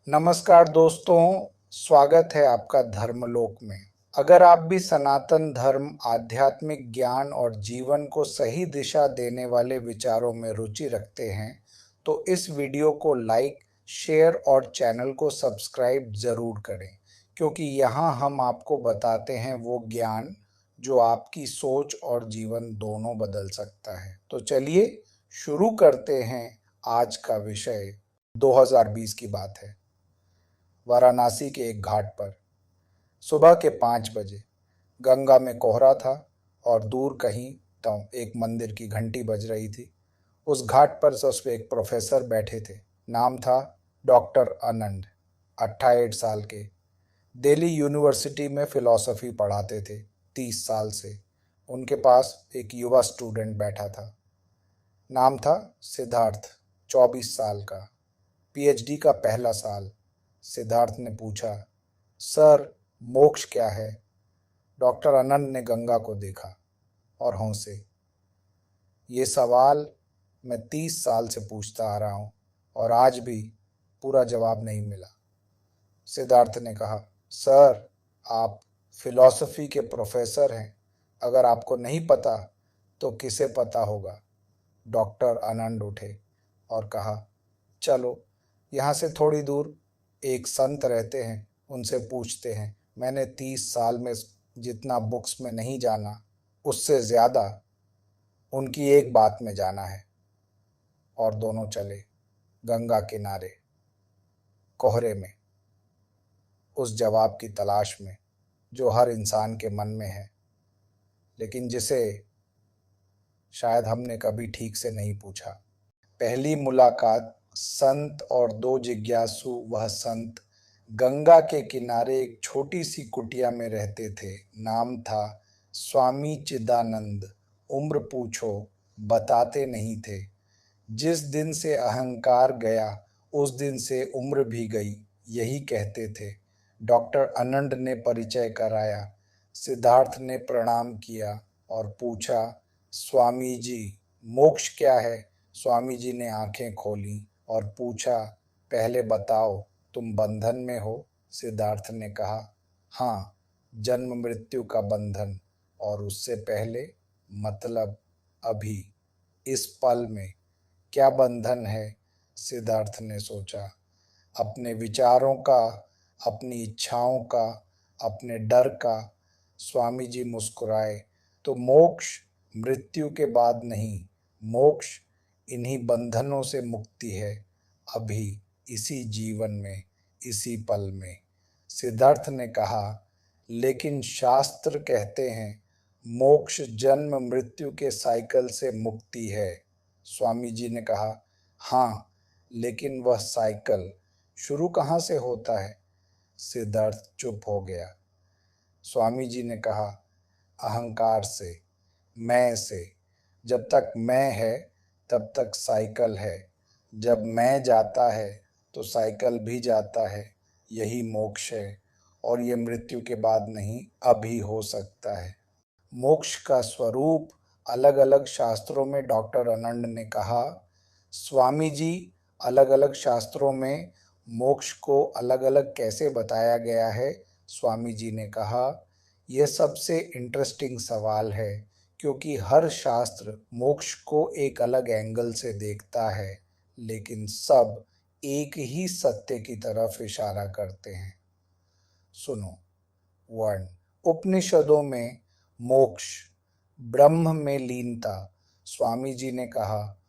नमस्कार दोस्तों, स्वागत है आपका धर्मलोक में। अगर आप भी सनातन धर्म, आध्यात्मिक ज्ञान और जीवन को सही दिशा देने वाले विचारों में रुचि रखते हैं, तो इस वीडियो को लाइक, शेयर और चैनल को सब्सक्राइब ज़रूर करें, क्योंकि यहाँ हम आपको बताते हैं वो ज्ञान जो आपकी सोच और जीवन दोनों बदल सकता है। तो चलिए शुरू करते हैं। आज का विषय 2020 की बात है। वाराणसी के एक घाट पर सुबह के 5 बजे गंगा में कोहरा था और दूर कहीं तो एक मंदिर की घंटी बज रही थी। उस घाट पर सिर्फ एक प्रोफेसर बैठे थे। नाम था डॉक्टर आनंद। 28 साल के, दिल्ली यूनिवर्सिटी में फिलॉसफी पढ़ाते थे 30 साल से। उनके पास एक युवा स्टूडेंट बैठा था। नाम था सिद्धार्थ, 24 साल का, पीएचडी का पहला साल। सिद्धार्थ ने पूछा, सर, मोक्ष क्या है? डॉक्टर आनंद ने गंगा को देखा और हंसे। ये सवाल मैं 30 साल से पूछता आ रहा हूँ और आज भी पूरा जवाब नहीं मिला। सिद्धार्थ ने कहा, सर, आप फिलॉसफी के प्रोफेसर हैं। अगर आपको नहीं पता तो किसे पता होगा? डॉक्टर आनंद उठे और कहा, चलो, यहाँ से थोड़ी दूर एक संत रहते हैं, उनसे पूछते हैं। मैंने 30 साल में जितना बुक्स में नहीं जाना, उससे ज़्यादा उनकी एक बात में जाना है। और दोनों चले गंगा किनारे, कोहरे में, उस जवाब की तलाश में जो हर इंसान के मन में है, लेकिन जिसे शायद हमने कभी ठीक से नहीं पूछा। पहली मुलाकात संत और दो जिज्ञासु। वह संत गंगा के किनारे एक छोटी सी कुटिया में रहते थे। नाम था स्वामी चिदानंद। उम्र पूछो, बताते नहीं थे। जिस दिन से अहंकार गया उस दिन से उम्र भी गई, यही कहते थे। डॉक्टर आनंद ने परिचय कराया। सिद्धार्थ ने प्रणाम किया और पूछा, स्वामी जी, मोक्ष क्या है? स्वामी जी ने आंखें खोली और पूछा, पहले बताओ, तुम बंधन में हो? सिद्धार्थ ने कहा, हाँ, जन्म मृत्यु का बंधन। और उससे पहले? मतलब अभी, इस पल में क्या बंधन है? सिद्धार्थ ने सोचा। अपने विचारों का, अपनी इच्छाओं का, अपने डर का। स्वामी जी मुस्कुराए, तो मोक्ष मृत्यु के बाद नहीं, मोक्ष इन्हीं बंधनों से मुक्ति है, अभी, इसी जीवन में, इसी पल में। सिद्धार्थ ने कहा, लेकिन शास्त्र कहते हैं मोक्ष जन्म मृत्यु के साइकिल से मुक्ति है। स्वामी जी ने कहा, हाँ, लेकिन वह साइकिल शुरू कहाँ से होता है? सिद्धार्थ चुप हो गया। स्वामी जी ने कहा, अहंकार से, मैं से। जब तक मैं है तब तक साइकिल है। जब मैं जाता है तो साइकिल भी जाता है। यही मोक्ष है और ये मृत्यु के बाद नहीं, अभी हो सकता है। मोक्ष का स्वरूप अलग अलग शास्त्रों में, डॉक्टर आनंद ने कहा। स्वामी जी, अलग अलग शास्त्रों में मोक्ष को अलग अलग कैसे बताया गया है? स्वामी जी ने कहा, यह सबसे इंटरेस्टिंग सवाल है, क्योंकि हर शास्त्र मोक्ष को एक अलग एंगल से देखता है, लेकिन सब एक ही सत्य की तरफ इशारा करते हैं। सुनो। वन, उपनिषदों में मोक्ष, ब्रह्म में लीनता। स्वामी जी ने कहा,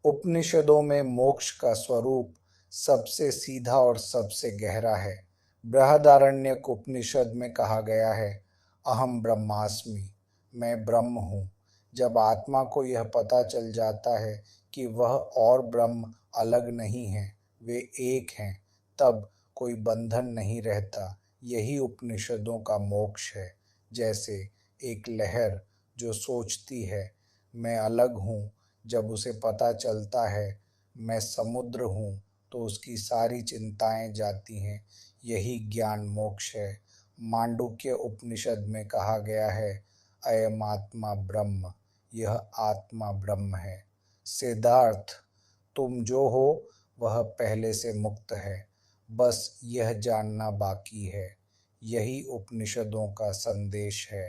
उपनिषदों में मोक्ष का स्वरूप सबसे सीधा और सबसे गहरा है। बृहदारण्यक उपनिषद में कहा गया है, अहम ब्रह्मास्मि, मैं ब्रह्म हूँ। जब आत्मा को यह पता चल जाता है कि वह और ब्रह्म अलग नहीं है, वे एक हैं, तब कोई बंधन नहीं रहता। यही उपनिषदों का मोक्ष है। जैसे एक लहर जो सोचती है मैं अलग हूँ, जब उसे पता चलता है मैं समुद्र हूँ, तो उसकी सारी चिंताएं जाती हैं। यही ज्ञान मोक्ष है। मांडुक्य उपनिषद में कहा गया है, अयम आत्मा ब्रह्म, यह आत्मा ब्रह्म है। सिद्धार्थ, तुम जो हो वह पहले से मुक्त है। बस यह जानना बाकी है। यही उपनिषदों का संदेश है।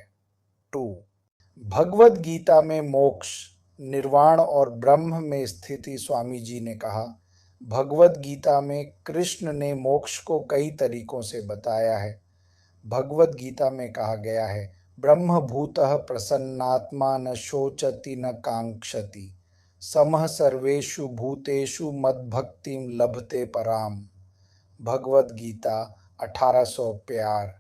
2, भगवद गीता में मोक्ष, निर्वाण और ब्रह्म में स्थिति। स्वामी जी ने कहा, भगवद गीता में कृष्ण ने मोक्ष को कई तरीकों से बताया है। भगवद गीता में कहा गया है, ब्रह्म भूतः प्रसन्नात्मा न शोचति न कांक्षति, समः सर्वेषु भूतेषु मद्भक्तिं लभते पराम। भगवद गीता 1800 प्यार।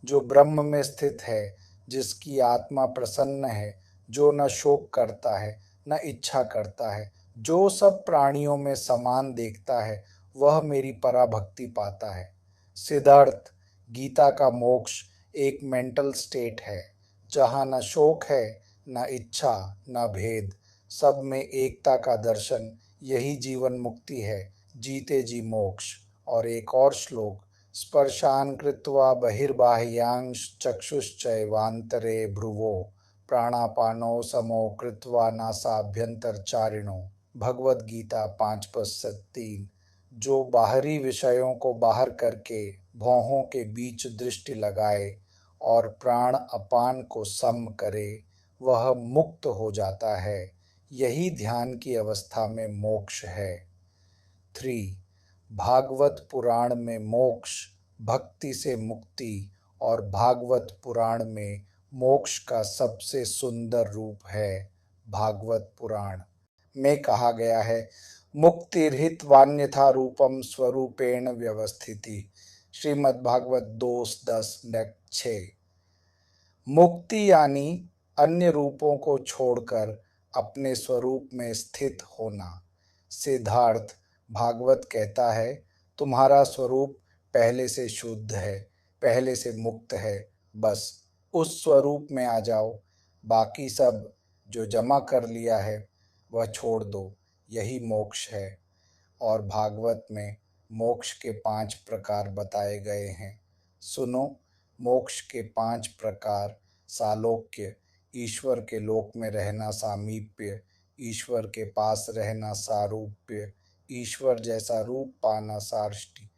जो ब्रह्म में स्थित है, जिसकी आत्मा प्रसन्न है, जो न शोक करता है न इच्छा करता है, जो सब प्राणियों में समान देखता है, वह मेरी पराभक्ति पाता है। सिद्धार्थ, गीता का मोक्ष एक मेंटल स्टेट है, जहाँ न शोक है न इच्छा न भेद, सब में एकता का दर्शन। यही जीवन मुक्ति है, जीते जी मोक्ष। और एक और श्लोक, स्पर्शान् कृत्वा बहिर्बाह्यांश चक्षुश्चैवान्तरे भ्रुवो प्राणापानौ समो कृत्वा नासाभ्यंतरचारिणो। भगवद गीता 5:3। जो बाहरी विषयों को बाहर करके भौहों के बीच दृष्टि लगाए और प्राण अपान को सम करे, वह मुक्त हो जाता है। यही ध्यान की अवस्था में मोक्ष है। 3, भागवत पुराण में मोक्ष, भक्ति से मुक्ति और भागवत पुराण में मोक्ष का सबसे सुंदर रूप है। भागवत पुराण में कहा गया है, मुक्तिर्हित वान्यथा रूपम स्वरूपेण व्यवस्थिति। श्रीमद्भागवत 2:10-6। मुक्ति यानी अन्य रूपों को छोड़कर अपने स्वरूप में स्थित होना। सिद्धार्थ, भागवत कहता है, तुम्हारा स्वरूप पहले से शुद्ध है, पहले से मुक्त है, बस उस स्वरूप में आ जाओ। बाकी सब जो जमा कर लिया है वह छोड़ दो, यही मोक्ष है। और भागवत में मोक्ष के 5 प्रकार बताए गए हैं। सुनो, मोक्ष के 5 प्रकार। सालोक्य, ईश्वर के लोक में रहना। सामीप्य, ईश्वर के पास रहना। सारूप्य, ईश्वर जैसा रूप पाना। सार्ष्टि,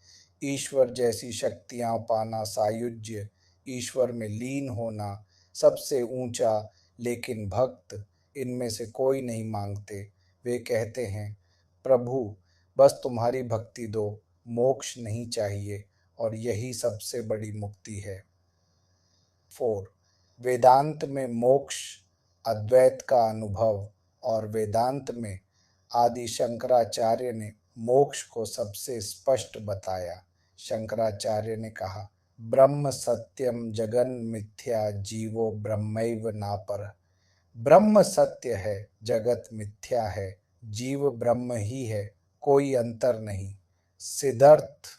ईश्वर जैसी शक्तियाँ पाना। सायुज्य, ईश्वर में लीन होना। सबसे ऊंचा। लेकिन भक्त इनमें से कोई नहीं मांगते। वे कहते हैं, प्रभु बस तुम्हारी भक्ति दो, मोक्ष नहीं चाहिए, और यही सबसे बड़ी मुक्ति है। 4, वेदांत में मोक्ष, अद्वैत का अनुभव। और वेदांत में आदि शंकराचार्य ने मोक्ष को सबसे स्पष्ट बताया। शंकराचार्य ने कहा, ब्रह्म सत्यम जगन मिथ्या जीवो ब्रह्मैव नापर। ब्रह्म सत्य है, जगत मिथ्या है, जीव ब्रह्म ही है, कोई अंतर नहीं। सिद्धार्थ,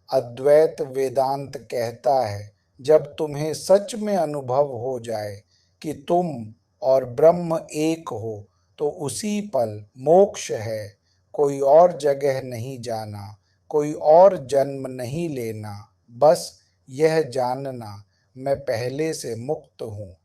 अद्वैत वेदांत कहता है, जब तुम्हें सच में अनुभव हो जाए कि तुम और ब्रह्म एक हो, तो उसी पल मोक्ष है। कोई और जगह नहीं जाना, कोई और जन्म नहीं लेना, बस यह जानना, मैं पहले से मुक्त हूँ।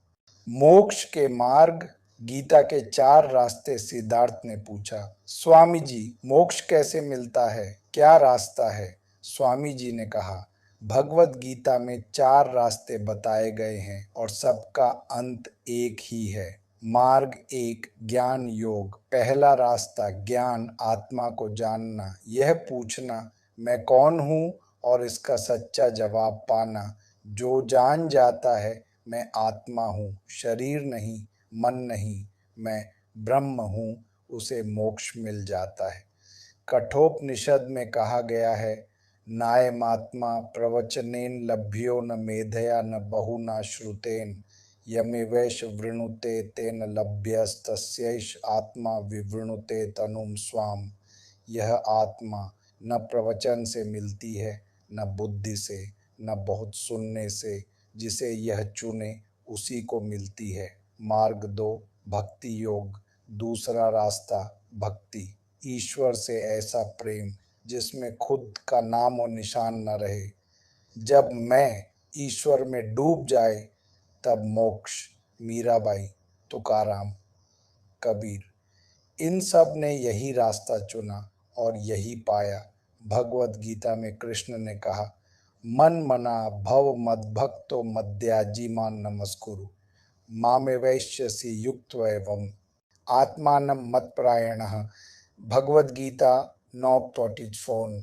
मोक्ष के मार्ग, गीता के 4 रास्ते। सिद्धार्थ ने पूछा, स्वामी जी मोक्ष कैसे मिलता है, क्या रास्ता है? स्वामी जी ने कहा, भगवत गीता में 4 रास्ते बताए गए हैं और सबका अंत एक ही है। मार्ग 1, ज्ञान योग। पहला रास्ता ज्ञान, आत्मा को जानना, यह पूछना मैं कौन हूँ और इसका सच्चा जवाब पाना। जो जान जाता है मैं आत्मा हूँ, शरीर नहीं, मन नहीं, मैं ब्रह्म हूँ, उसे मोक्ष मिल जाता है। कठोपनिषद में कहा गया है, नायमात्मा प्रवचनेन लभ्यो न मेधया न बहुना श्रुतेन यमेवैष वृणुते तेन लभ्यस्तस्यैष आत्मा विवृणुते तनुम स्वाम। यह आत्मा न प्रवचन से मिलती है, न बुद्धि से, न बहुत सुनने से। जिसे यह चुने उसी को मिलती है। मार्ग 2, भक्ति योग। दूसरा रास्ता भक्ति, ईश्वर से ऐसा प्रेम जिसमें खुद का नाम और निशान न रहे। जब मैं ईश्वर में डूब जाए तब मोक्ष। मीराबाई, तुकाराम, कबीर, इन सब ने यही रास्ता चुना और यही पाया। भगवत गीता में कृष्ण ने कहा, मन मना भव मद्भक्तो मद्याजी मान नमस्कुरु मामे वैश्यसि युक्त एवं आत्मानम मत्परायणः। भगवत गीता 9:44।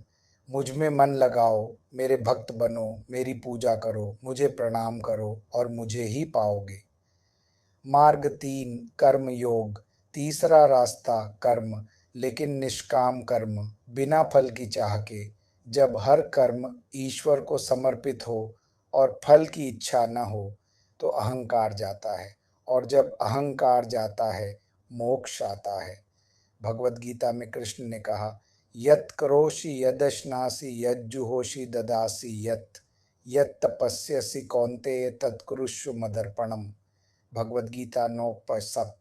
मुझ में मन लगाओ, मेरे भक्त बनो, मेरी पूजा करो, मुझे प्रणाम करो और मुझे ही पाओगे। मार्ग 3 कर्म योग। तीसरा रास्ता कर्म, लेकिन निष्काम कर्म, बिना फल की चाह के। जब हर कर्म ईश्वर को समर्पित हो और फल की इच्छा न हो तो अहंकार जाता है, और जब अहंकार जाता है मोक्ष आता है। भगवत गीता में कृष्ण ने कहा, यत करोषि यदश्नासि यज्जुहोषि ददासि यत यत तपस्यसि कौन्तेय तत्कुरुष्व मदर्पणम। भगवत गीता 9:7।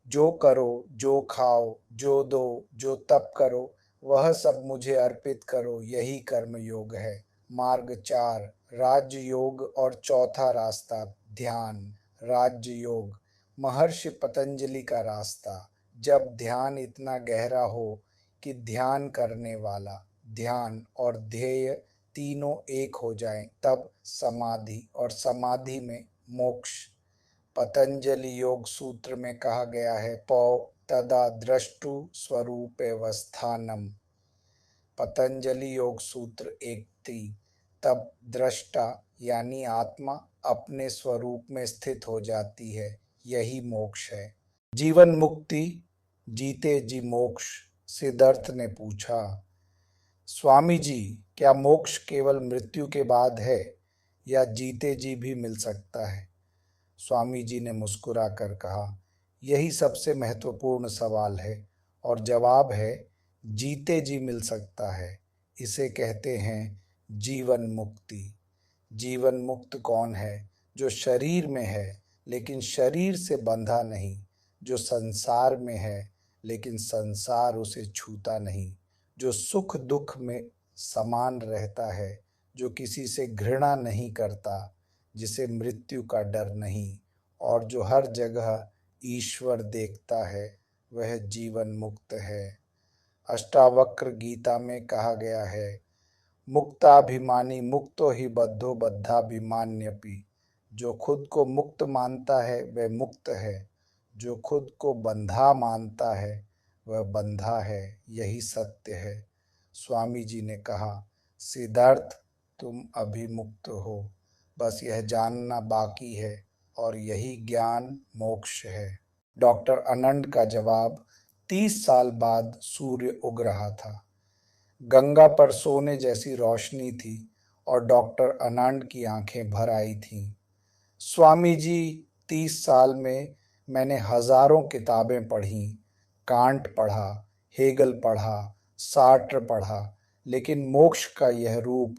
जो करो, जो खाओ, जो दो, जो तप करो, वह सब मुझे अर्पित करो, यही कर्म योग है। मार्ग 4 राज योग और चौथा रास्ता ध्यान। राज योग महर्षि पतंजलि का रास्ता। जब ध्यान इतना गहरा हो कि ध्यान करने वाला, ध्यान और ध्येय तीनों एक हो जाएं, तब समाधि, और समाधि में मोक्ष। पतंजलि योग सूत्र में कहा गया है, पौ तदा द्रष्टु स्वरूपेवस्थानम। पतंजलि योग सूत्र 1:3। तब दृष्टा यानी आत्मा अपने स्वरूप में स्थित हो जाती है, यही मोक्ष है। जीवन मुक्ति जीते जी मोक्ष। सिद्धार्थ ने पूछा, स्वामी जी, क्या मोक्ष केवल मृत्यु के बाद है या जीते जी भी मिल सकता है? स्वामी जी ने मुस्कुराकर कहा, यही सबसे महत्वपूर्ण सवाल है, और जवाब है जीते जी मिल सकता है। इसे कहते हैं जीवन मुक्ति। जीवन मुक्त कौन है? जो शरीर में है लेकिन शरीर से बंधा नहीं, जो संसार में है लेकिन संसार उसे छूता नहीं, जो सुख दुख में समान रहता है, जो किसी से घृणा नहीं करता, जिसे मृत्यु का डर नहीं, और जो हर जगह ईश्वर देखता है, वह जीवन मुक्त है। अष्टावक्र गीता में कहा गया है, मुक्ताभिमानी मुक्तो ही बद्धो बद्धाभिमान्यपि। जो खुद को मुक्त मानता है वह मुक्त है, जो खुद को बंधा मानता है वह बंधा है, यही सत्य है। स्वामी जी ने कहा, सिद्धार्थ, तुम अभी मुक्त हो, बस यह जानना बाकी है, और यही ज्ञान मोक्ष है। डॉक्टर आनंद का जवाब, 30 साल बाद सूर्य उग रहा था। गंगा पर सोने जैसी रोशनी थी और डॉक्टर आनंद की आंखें भर आई थीं। स्वामी जी, 30 साल में मैंने हजारों किताबें पढ़ी, कांट पढ़ा, हेगल पढ़ा, सार्त्र पढ़ा, लेकिन मोक्ष का यह रूप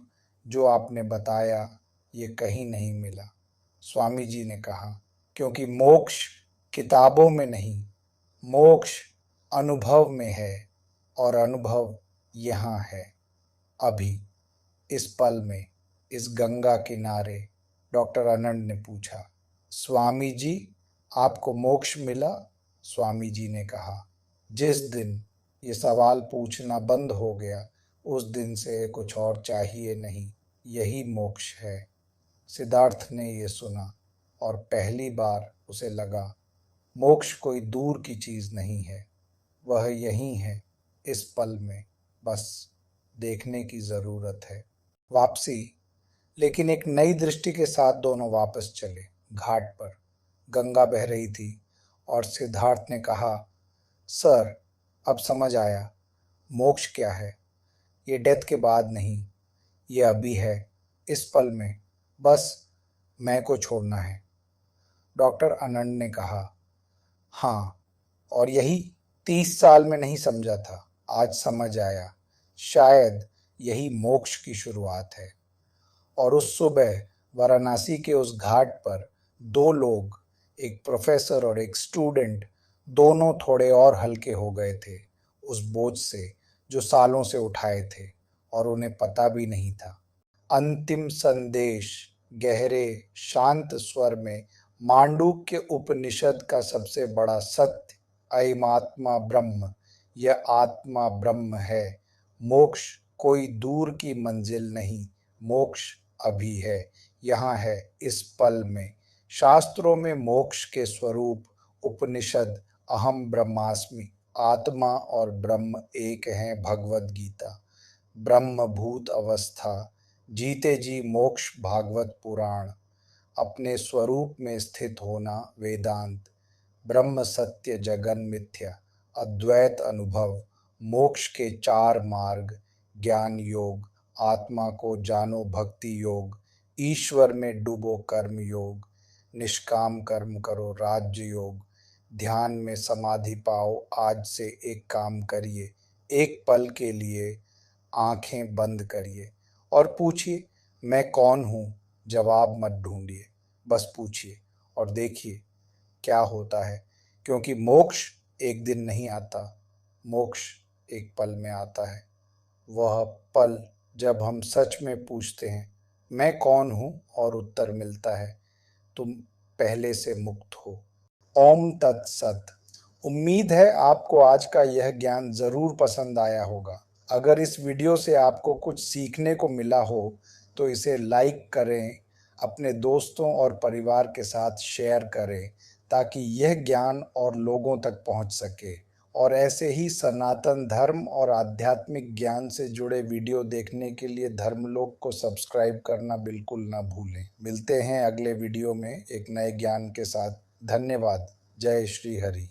जो आपने बताया, ये कहीं नहीं मिला। स्वामी जी ने कहा, क्योंकि मोक्ष किताबों में नहीं, मोक्ष अनुभव में है, और अनुभव यहाँ है, अभी, इस पल में, इस गंगा किनारे। डॉक्टर आनंद ने पूछा, स्वामी जी, आपको मोक्ष मिला? स्वामी जी ने कहा, जिस दिन ये सवाल पूछना बंद हो गया, उस दिन से कुछ और चाहिए नहीं, यही मोक्ष है। सिद्धार्थ ने ये सुना और पहली बार उसे लगा, मोक्ष कोई दूर की चीज नहीं है, वह यहीं है, इस पल में, बस देखने की जरूरत है। वापसी। लेकिन एक नई दृष्टि के साथ दोनों वापस चले। घाट पर गंगा बह रही थी और सिद्धार्थ ने कहा, सर, अब समझ आया, मोक्ष क्या है। ये डेथ के बाद नहीं, ये अभी है, इस पल में, बस मैं को छोड़ना है। डॉक्टर आनंद ने कहा, हाँ, और यही 30 साल में नहीं समझा था, आज समझ आया। शायद यही मोक्ष की शुरुआत है। और उस सुबह वाराणसी के उस घाट पर दो लोग, एक प्रोफेसर और एक स्टूडेंट, दोनों थोड़े और हल्के हो गए थे उस बोझ से जो सालों से उठाए थे, और उन्हें पता भी नहीं था। अंतिम संदेश। गहरे शांत स्वर में मांडूक्य उपनिषद का सबसे बड़ा सत्य, अयमात्मा ब्रह्म, यह आत्मा ब्रह्म है। मोक्ष कोई दूर की मंजिल नहीं, मोक्ष अभी है, यहाँ है इस पल में। शास्त्रों में मोक्ष के स्वरूप, उपनिषद अहम ब्रह्मास्मि, आत्मा और ब्रह्म एक हैं, भगवद गीता। ब्रह्मभूत अवस्था, जीते जी मोक्ष भागवत पुराण, अपने स्वरूप में स्थित होना वेदांत, ब्रह्म सत्य जगन मिथ्या, अद्वैत अनुभव, मोक्ष के चार मार्ग, ज्ञान योग, आत्मा को जानो भक्ति योग, ईश्वर में डूबो कर्म योग, निष्काम कर्म करो राज्य योग, ध्यान में समाधि पाओ आज से एक काम करिए, एक पल के लिए आंखें बंद करिए और पूछिए मैं कौन हूँ। जवाब मत ढूंढिए, बस पूछिए और देखिए क्या होता है। क्योंकि मोक्ष एक दिन नहीं आता, मोक्ष एक पल में आता है। वह पल जब हम सच में पूछते हैं मैं कौन हूँ और उत्तर मिलता है तुम पहले से मुक्त हो। ओम तत्सत। उम्मीद है आपको आज का यह ज्ञान जरूर पसंद आया होगा। अगर इस वीडियो से आपको कुछ सीखने को मिला हो तो इसे लाइक करें, अपने दोस्तों और परिवार के साथ शेयर करें ताकि यह ज्ञान और लोगों तक पहुंच सके। और ऐसे ही सनातन धर्म और आध्यात्मिक ज्ञान से जुड़े वीडियो देखने के लिए धर्मलोक को सब्सक्राइब करना बिल्कुल ना भूलें। मिलते हैं अगले वीडियो में एक नए ज्ञान के साथ। धन्यवाद। जय श्री हरि।